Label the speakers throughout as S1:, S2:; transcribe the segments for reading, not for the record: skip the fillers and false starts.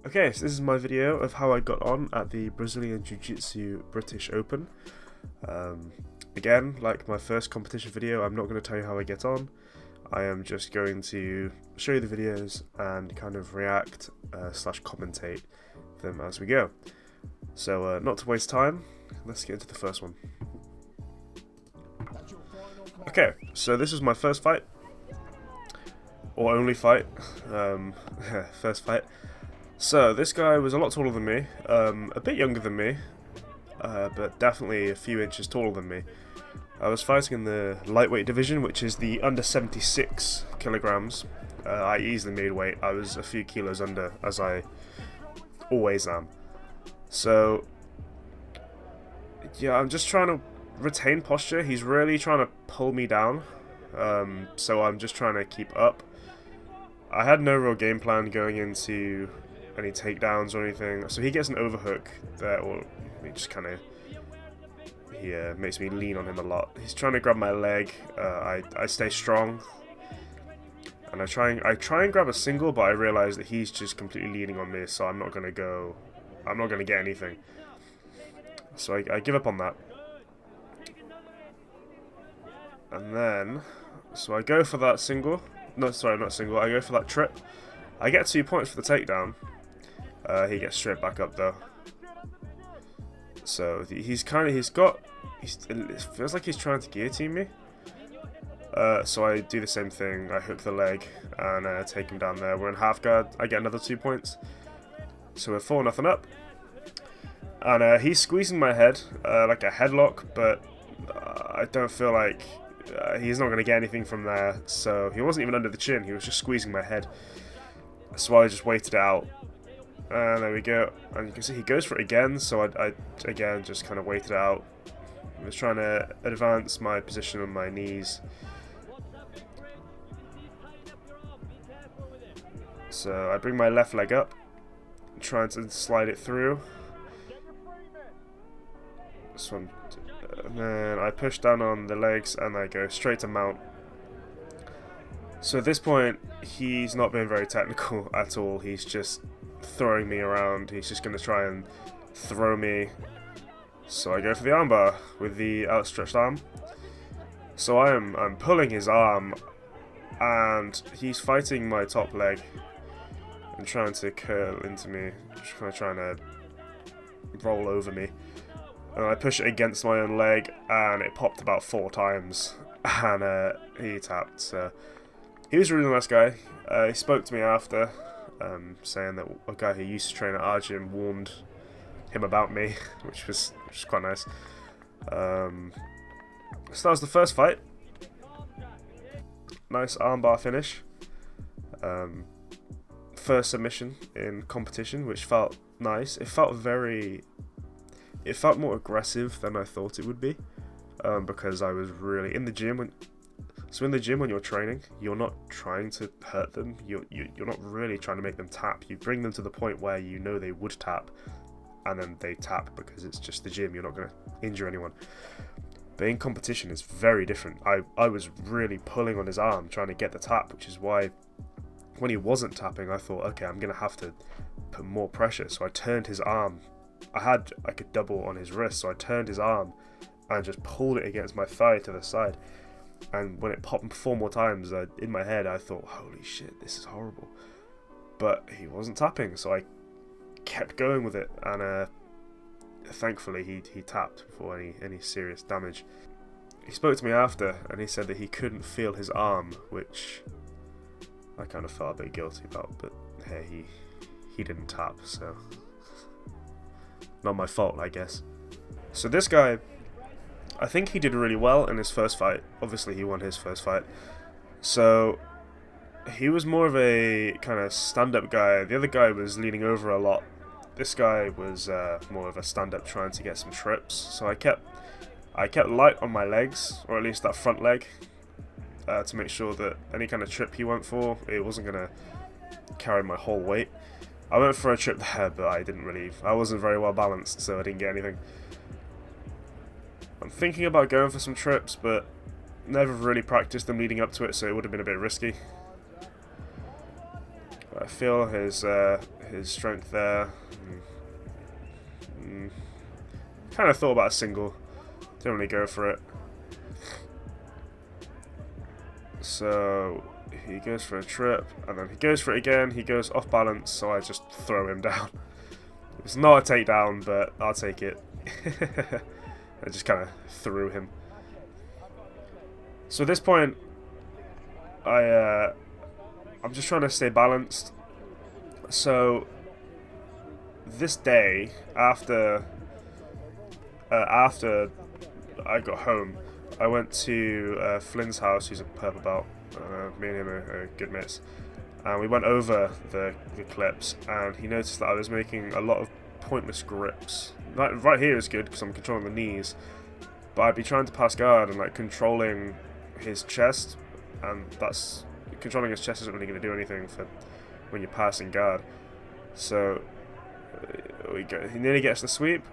S1: Okay, so this is my video of how I got on at the Brazilian Jiu-Jitsu British Open. Again, like my first competition video, I'm not going to tell you how I get on. I am just going to show you the videos and kind of react slash commentate them as we go. So not to waste time, let's get into the first one. Okay, so this is my first fight, or only fight, first fight. So this guy was a lot taller than me, a bit younger than me, but definitely a few inches taller than me. I was fighting in the lightweight division, which is the under 76 kilograms. I easily made weight. I was a few kilos under, as I always am. So yeah, I'm just trying to retain posture. He's really trying to pull me down, so I'm just trying to keep up. I had no real game plan going into any takedowns or anything, so he gets an overhook there, or he just kind of makes me lean on him a lot. He's trying to grab my leg. I stay strong, and I try and grab a single, but I realize that he's just completely leaning on me, so I'm not gonna get anything. So I give up on that, and then so I go for that single. No, sorry, not single. I go for that trip. I get 2 points for the takedown. He gets straight back up though. So it feels like he's trying to guillotine me. So I do the same thing. I hook the leg and take him down there. We're in half guard. I get another 2 points. So we're 4-0 up. And he's squeezing my head like a headlock, but I don't feel like he's not going to get anything from there. So he wasn't even under the chin. He was just squeezing my head. So I just waited it out. And there we go. And you can see he goes for it again. So I again just kind of waited it out. I was trying to advance my position on my knees. So I bring my left leg up, trying to slide it through. And then I push down on the legs and I go straight to mount. So at this point, he's not been very technical at all. He's just throwing me around. He's just going to try and throw me. So I go for the armbar with the outstretched arm. So I'm pulling his arm, and he's fighting my top leg and trying to curl into me, just kind of trying to roll over me. And I push it against my own leg, and it popped about 4 times, and he tapped. So he was a really nice guy. He spoke to me after, saying that a guy who used to train at our gym warned him about me, which was quite nice. So that was the first fight. Nice armbar finish. First submission in competition, which felt nice. It felt more aggressive than I thought it would be, because I was really in the gym. So in the gym, when you're training, you're not trying to hurt them. You're not really trying to make them tap. You bring them to the point where you know they would tap, and then they tap because it's just the gym. You're not going to injure anyone. But in competition, it's very different. I was really pulling on his arm, trying to get the tap, which is why when he wasn't tapping, I thought, okay, I'm going to have to put more pressure. So I turned his arm. I had like a double on his wrist, so I turned his arm and just pulled it against my thigh to the side. And when it popped 4 more times, in my head I thought, holy shit, this is horrible. But he wasn't tapping, so I kept going with it, and thankfully he tapped before any serious damage. He spoke to me after, and he said that he couldn't feel his arm, which I kind of felt a bit guilty about, but hey, he didn't tap, so not my fault, I guess. So this guy, I think he did really well in his first fight. Obviously, he won his first fight. So he was more of a kind of stand-up guy. The other guy was leaning over a lot. This guy was more of a stand-up, trying to get some trips. So I kept light on my legs, or at least that front leg, to make sure that any kind of trip he went for, it wasn't gonna carry my whole weight. I went for a trip there, but I wasn't very well balanced, so I didn't get anything. I'm thinking about going for some trips, but never really practiced them leading up to it, so it would have been a bit risky. I feel his his strength there. Kind of thought about a single. Didn't really go for it. So he goes for a trip, and then he goes for it again. He goes off balance, so I just throw him down. It's not a takedown, but I'll take it. I just kind of threw him. So at this point, I'm just trying to stay balanced. So this day, after I got home, I went to Flynn's house, who's a purple belt. Me and him are good mates. And we went over the clips, and he noticed that I was making a lot of pointless grips. Right here is good because I'm controlling the knees, but I'd be trying to pass guard and like controlling his chest, and that's controlling his chest isn't really going to do anything for when you're passing guard. So he nearly gets the sweep.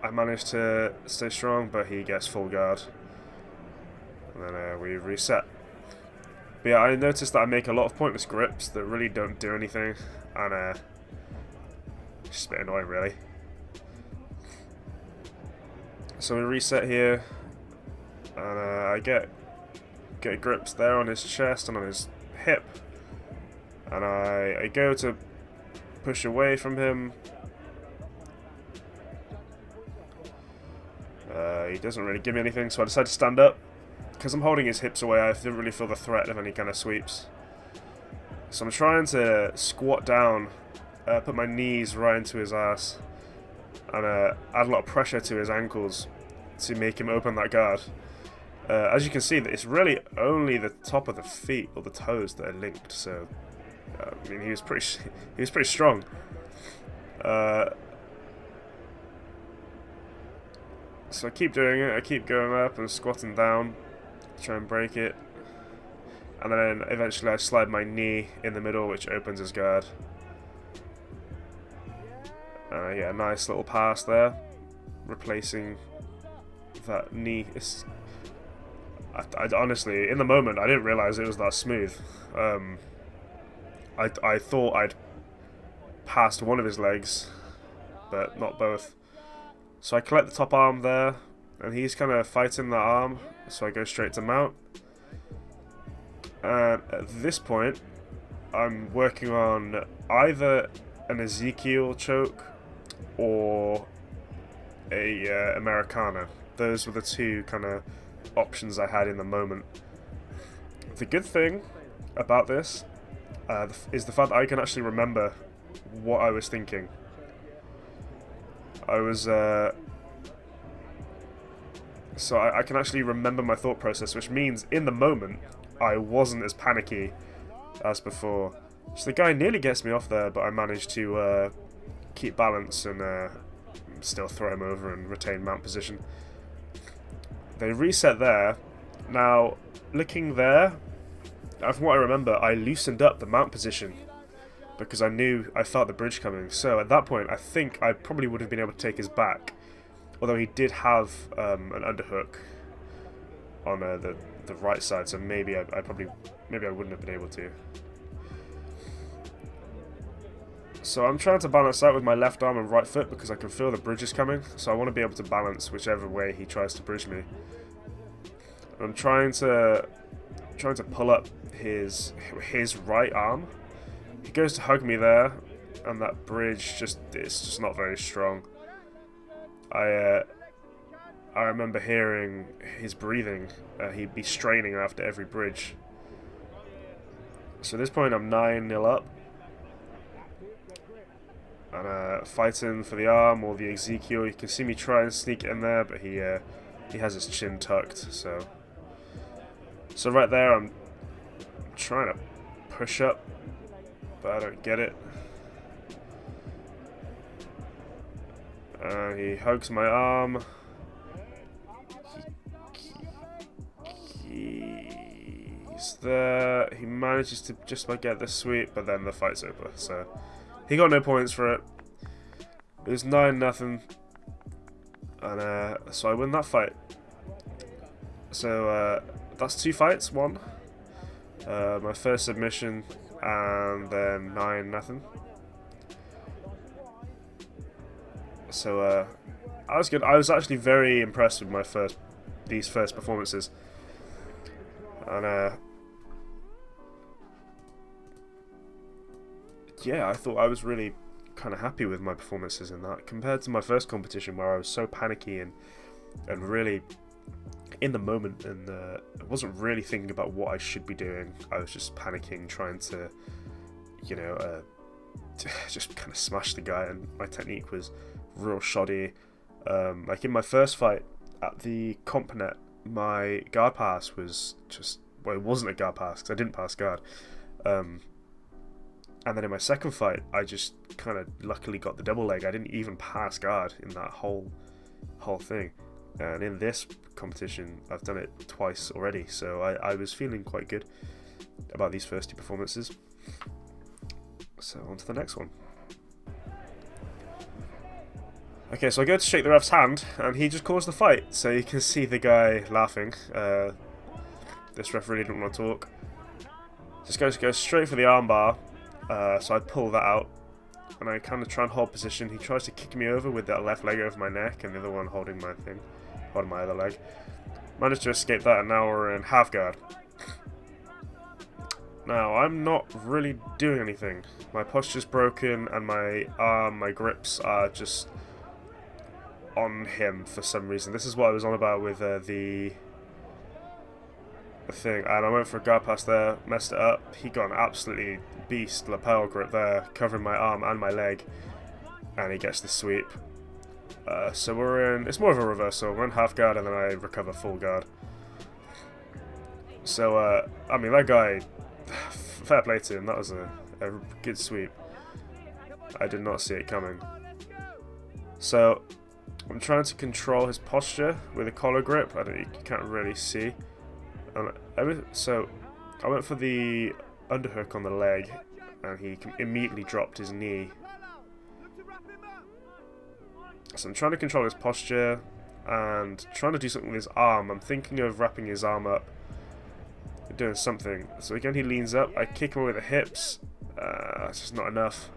S1: I managed to stay strong, but he gets full guard, and then we reset. But yeah, I noticed that I make a lot of pointless grips that really don't do anything, and just a bit annoying, really. So we reset here, and I get grips there on his chest and on his hip, and I go to push away from him. He doesn't really give me anything, so I decide to stand up. Because I'm holding his hips away, I didn't really feel the threat of any kind of sweeps. So I'm trying to squat down, put my knees right into his ass, and add a lot of pressure to his ankles to make him open that guard. As you can see, it's really only the top of the feet or the toes that are linked. So, I mean, he was pretty strong. So I keep doing it. I keep going up and squatting down, try and break it, and then eventually I slide my knee in the middle, which opens his guard. Yeah, nice little pass there, replacing that knee. I honestly, in the moment, I didn't realize it was that smooth. I thought I'd passed one of his legs, but not both. So I collect the top arm there, and he's kind of fighting that arm, so I go straight to mount. And at this point, I'm working on either an Ezekiel choke or a Americana. Those were the two kind of options I had in the moment. The good thing about this is the fact that I can actually remember what I was thinking. I was so I can actually remember my thought process, which means in the moment I wasn't as panicky as before. So the guy nearly gets me off there, but I managed to keep balance and still throw him over and retain mount position. They reset there. Now, looking there, from what I remember, I loosened up the mount position because I felt the bridge coming. So at that point, I think I probably would have been able to take his back, although he did have an underhook on the right side. So maybe I wouldn't have been able to. So I'm trying to balance out with my left arm and right foot because I can feel the bridge is coming. So I want to be able to balance whichever way he tries to bridge me. I'm trying to pull up his right arm. He goes to hug me there, and that bridge it's just not very strong. I remember hearing his breathing. He'd be straining after every bridge. So at this point I'm 9-0 up. And fighting for the arm or the Ezekiel. You can see me try and sneak in there, but he has his chin tucked. So right there I'm trying to push up, but I don't get it. He hugs my arm. He's there. He manages to just about get the sweep, but then the fight's over. So he got no points for it. It was 9-0, and so I win that fight. So that's 2 fights, won. My first submission, and then 9-0.
S2: So I was good. I was actually very impressed with these first performances, and yeah, I thought I was really kind of happy with my performances in that compared to my first competition where I was so panicky and really in the moment, and I wasn't really thinking about what I should be doing. I was just panicking, trying to, you know, just kind of smash the guy, and my technique was real shoddy. Like in my first fight at the Compnet, my guard pass was just, well, it wasn't a guard pass because I didn't pass guard. And then in my second fight, I just kind of luckily got the double leg. I didn't even pass guard in that whole thing. And in this competition, I've done it twice already, so I was feeling quite good about these first two performances. So on to the next one. Okay, so I go to shake the ref's hand, and he just calls the fight. So you can see the guy laughing. This ref really didn't want to talk. Just goes straight for the armbar. So I pull that out, and I kind of try and hold position. He tries to kick me over with that left leg over my neck, and the other one holding my other leg. Managed to escape that, and now we're in half guard. Now, I'm not really doing anything. My posture's broken, and my grips are just on him for some reason. This is what I was on about with the thing, and I went for a guard pass there, messed it up. He got an absolutely beast lapel grip there, covering my arm and my leg, and he gets the sweep. So we're in, it's more of a reversal. We're in half guard, and then I recover full guard. So, I mean, that guy, fair play to him, that was a good sweep. I did not see it coming. So, I'm trying to control his posture with a collar grip. You can't really see. So, I went for the underhook on the leg, and he immediately dropped his knee. So I'm trying to control his posture and trying to do something with his arm. I'm thinking of wrapping his arm up, doing something. So again, he leans up. I kick him with the hips. It's just not enough.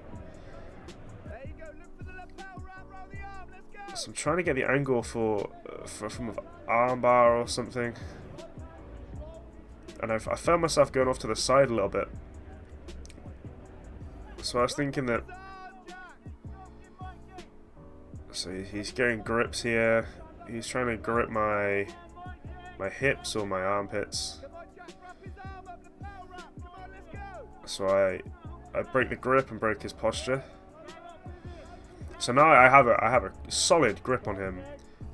S2: So I'm trying to get the angle from an arm bar or something. And I found myself going off to the side a little bit. So I was thinking that... So he's getting grips here. He's trying to grip my hips or my armpits. So I break the grip and break his posture. So now I have a solid grip on him.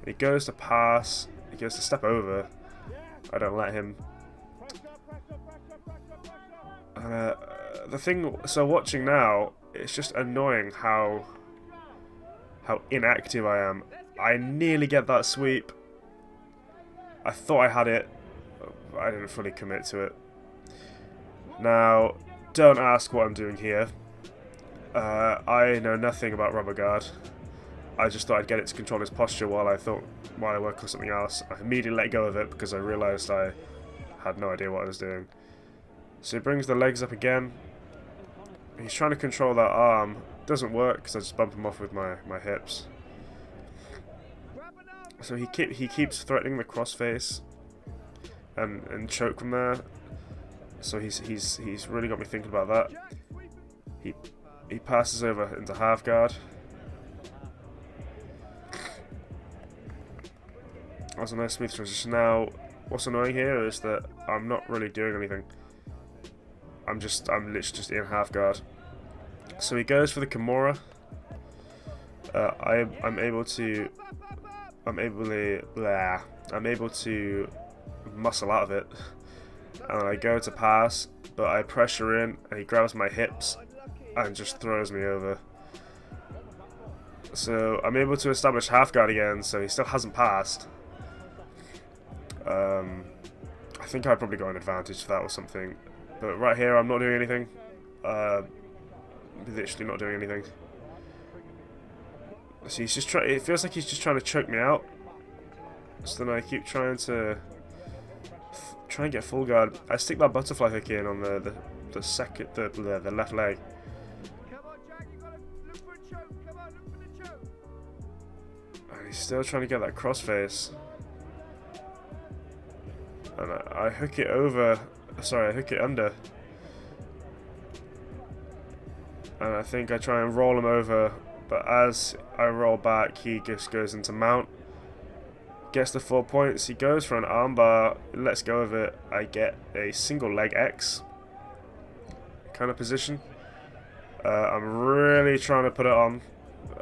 S2: He goes to pass. He goes to step over. I don't let him. The thing. So watching now, it's just annoying how inactive I am. I nearly get that sweep. I thought I had it. I didn't fully commit to it. Now, don't ask what I'm doing here. I know nothing about rubber guard. I just thought I'd get it to control his posture while I work on something else. I immediately let go of it because I realised I had no idea what I was doing. So he brings the legs up again. He's trying to control that arm. Doesn't work because I just bump him off with my hips. So he keeps threatening the crossface and choke from there. So he's really got me thinking about that. He passes over into half guard. That was a nice smooth transition. Now, what's annoying here is that I'm not really doing anything. I'm literally just in half guard. So he goes for the Kimura. I'm able to muscle out of it, and I go to pass, but I pressure in, and he grabs my hips and just throws me over. So I'm able to establish half guard again. So he still hasn't passed. I think I probably got an advantage for that or something. But right here, I'm not doing anything. Literally not doing anything. So he's just it feels like he's just trying to choke me out. So then I keep trying to get full guard. I stick that butterfly hook in on the left leg. He's still trying to get that crossface. And I hook it over. Sorry, I hook it under. And I think I try and roll him over, but as I roll back, he just goes into mount. Gets the 4 points. He goes for an armbar, lets go of it. I get a single leg X kind of position. I'm really trying to put it on.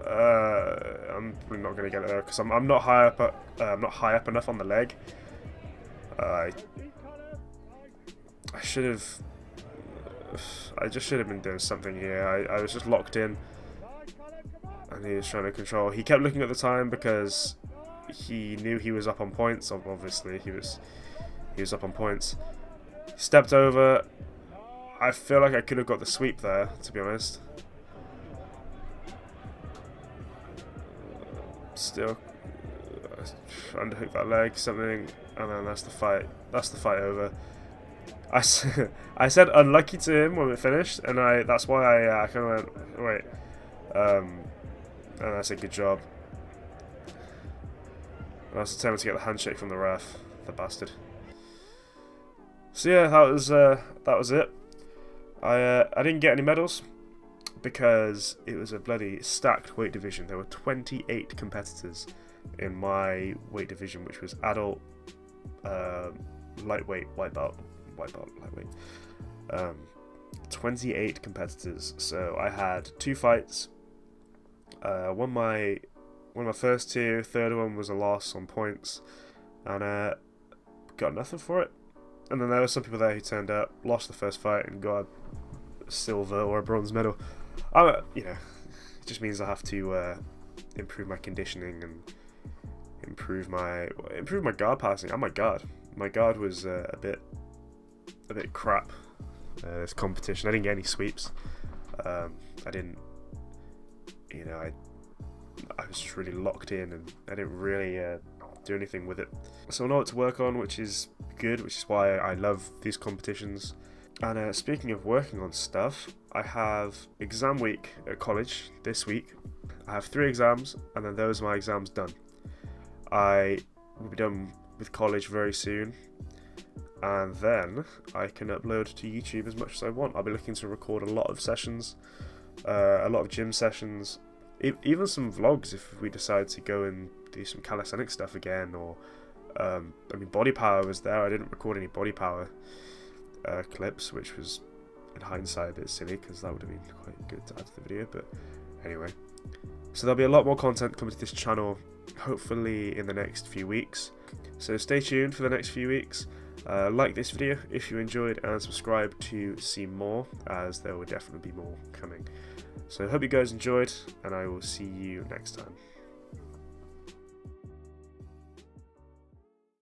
S2: I'm probably not going to get it there because I'm not high up. I'm not high up enough on the leg. I should have. I just should have been doing something here. I was just locked in, and he was trying to control. He kept looking at the time because he knew he was up on points. Obviously, he was up on points. Stepped over. I feel like I could have got the sweep there, to be honest. Still underhook that leg, something, and then that's the fight. That's the fight over. I said unlucky to him when it finished, and that's why I kind of went wait, and I said good job. And I was attempting to get the handshake from the ref, the bastard. So yeah, that was it. I didn't get any medals because it was a bloody stacked weight division. There were 28 competitors in my weight division, which was adult, lightweight, white belt, lightweight. 28 competitors. So I had 2 fights. Won my first 2. Third one was a loss on points, and got nothing for it. And then there were some people there who turned up, lost the first fight, and got a silver or a bronze medal. You know, it just means I have to improve my conditioning and improve my guard passing. And my guard was a bit crap. This competition, I didn't get any sweeps. I didn't, you know, I was just really locked in, and I didn't really do anything with it. So I know what to work on, which is good, which is why I love these competitions. And speaking of working on stuff, I have exam week at college this week. I have 3 exams, and then those are my exams done. I will be done with college very soon, and then I can upload to YouTube as much as I want. I'll be looking to record a lot of sessions, a lot of gym sessions, even some vlogs if we decide to go and do some calisthenic stuff again, or I mean, body power was there. I didn't record any body power clips, which was in hindsight a bit silly because that would have been quite good to add to the video, but anyway. So there'll be a lot more content coming to this channel hopefully in the next few weeks, so stay tuned for the next few weeks. Like this video if you enjoyed, and subscribe to see more, as there will definitely be more coming. So I hope you guys enjoyed, and I will see you next time.